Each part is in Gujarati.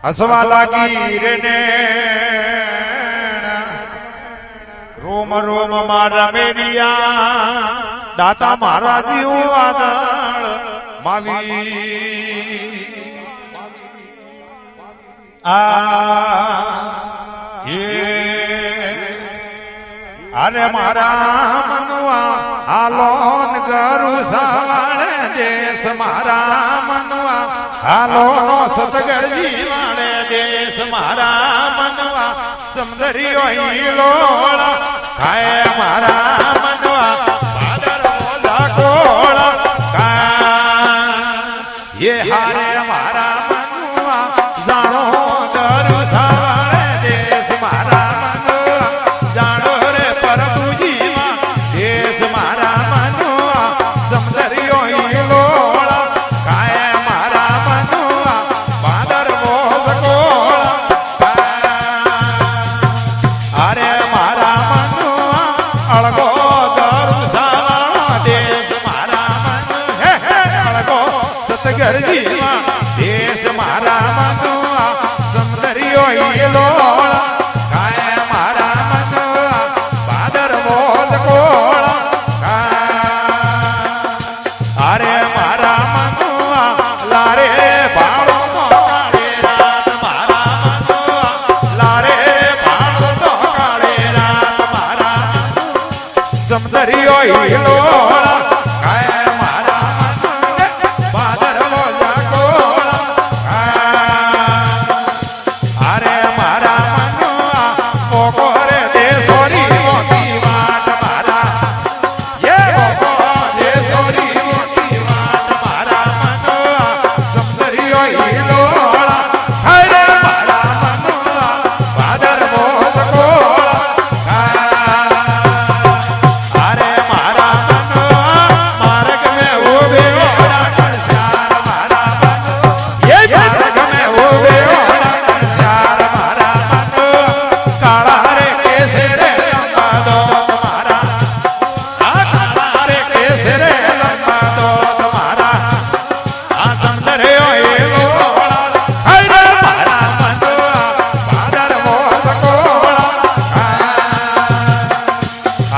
હસવા લાગી રે ને રોમ રોમ મારા મેરિયા દાતા મારા જીવ આદળ માવી અરે મારા મનવા હાલોન ગરુ સવાળે દેશ મારા મનવા હાલો નો સતગરજી વાળે દેશ મારા મનવા સમદરિયો ઈલોળા ખાય મારા મનવા પાદર મોજા કોળા કા એ હારે મારા મનવા જાણો ગરુ સવાળે દેશ મારા મનવા જાણો રે પ્રભુજી દેશ મારા મનવા સમદરિયો ઈલોળા ખાય મારા મનવા પાદર મોજા કોળા અરે મારા મનવા અળગો ગરુ સવાળા દેશ મારા મન હે અળગો સતગરજી દેશ મારા મનવા સમદરિયો ઈલોળા ખાય મારા મનવા પાદર મોજ કોળા અરે મારા મનવા લારે ભાળો તો કાળે રાત મારા મનવા લારે ભાળો તો કાળે રાત મારા સમદરિયો ઈલોળા ખાય મારા મનને પાદર મોજા કોળા અરે મારા મનવા મોકો રે દેશોરી મોતી વાટ મારા એ મોકો દેશોરી મોતી વાટ મારા મનવા સમદરિયો ઈલોળા અરે મારા મનવા પાદર મોજ કોળા અરે મારા મનવા માર્ગ મે ઉભે ઓડા કણસ્યાર મારા મનવા એ માર્ગ મે ઉભે ઓડા કણસ્યાર મારા મનવા કાળા રે કેસે રે લંબા દો તમારા આ કાળા રે કેસે રે લંબા દો તમારા આ સમદરિયો ઈલોળા અરે મારા મનવા પાદર મોજ કોળા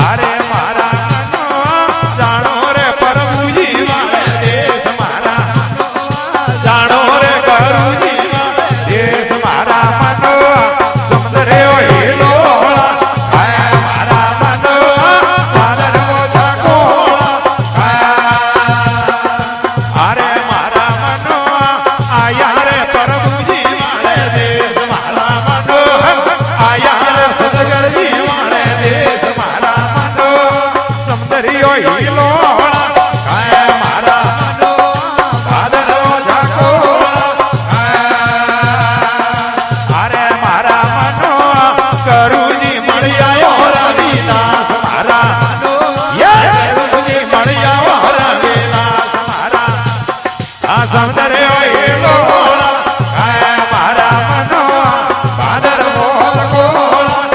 અરે મારા મનવા જાણો રે પ્રભુજી વાળે દેશ મારા જાણો રે ગુરુજી વાળે દેશ મારા મનવા સમદરિયો ઈલોળા ખાય મારા મનવા પાદર મોજા કોળા અરે મારા મનવા આયા રે પ્રભુજી વાળે દેશ મારા મનવા આયા રે સદગરજી વાળે દેશ મારા મનવા સમદરિયો ઈલોળા ખાય મારા મનવા પાદર મોજા કોળા અરે મારા મનવા ગુરુજી મળી આયો રવિદાસ મારા ગુરુજી મળી આયો રવિદાસ મારા આ સમદરિયો ઈલોળા ખાય મારા મનવા પાદર મોજ કોળા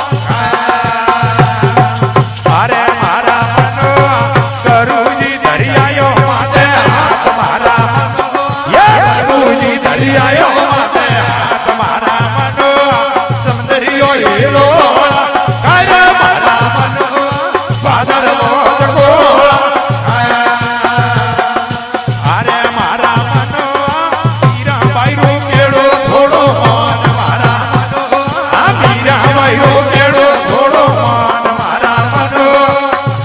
અરે મારા મનવા ગુરુજી દરિયાયો માથે હાથ મારા મનવા ગુરુજી દરિયાયો માથે હાથ મારા મનવા સમદરિયો ઈલોળા ખાય મારા મનવા પાદર મોજ કોળા અરે મારા મનવા મીરાબાઈ રો કેળો થોડો માન મારા મનવા આ મીરાબાઈ રો કેળો થોડો માન મારા મનવા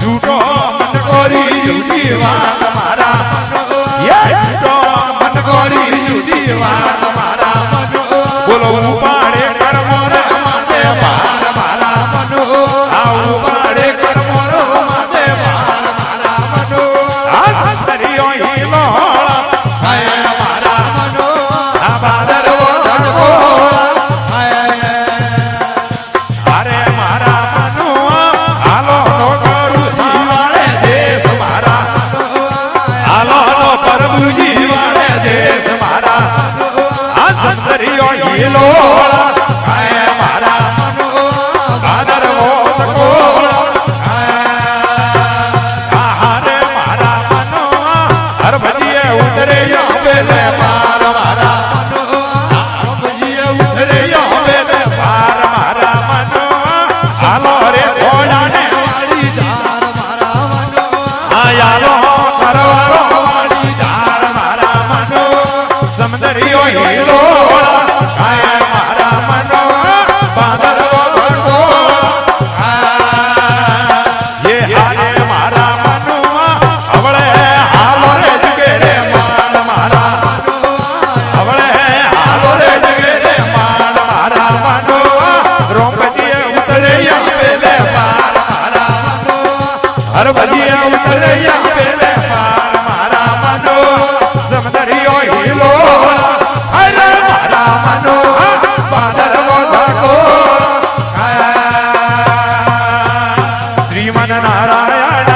ઝૂઠો મન કોરી જુદી વાત મારા મનવા ઝૂઠો મન કોરી જુદી વાત મારા મનવા બોલો ઉપાડે કર્મો રે માતે માર મારા મનવા આ ઉપાડે કર્મો રો માતે માર મારા મનવા આ સમદરિયો ઈલોળા ખાય મારા મનવા આ પાદર મોજા કોળા અરે મારા મનવા હાલો નો ગરુ સવાળે દેશ મારા હાલો નો પ્રભુજી વાળે દેશ મારા આ સમદરિયો ઈલોળા ખાય મારા મનવા પાદર મોજા કોળા હારે મારા મનવા હર ભજીએ ઉતરે યો પેલે માર મારા મનવા ભજીએ આયાલો કરવાળો વાળી ઝાડ મારા મનો સમંદરીઓ હીલો કાયા મારા મનો બાદળો ગણો ये हारे मारा मनुआ अवळे हालो रे जगे रे मान मारा अवळे हालो रे जगे रे मान मारा मनुआ रोमजी उतरे या पेले मार मारा हर बजिया उतरे या पेले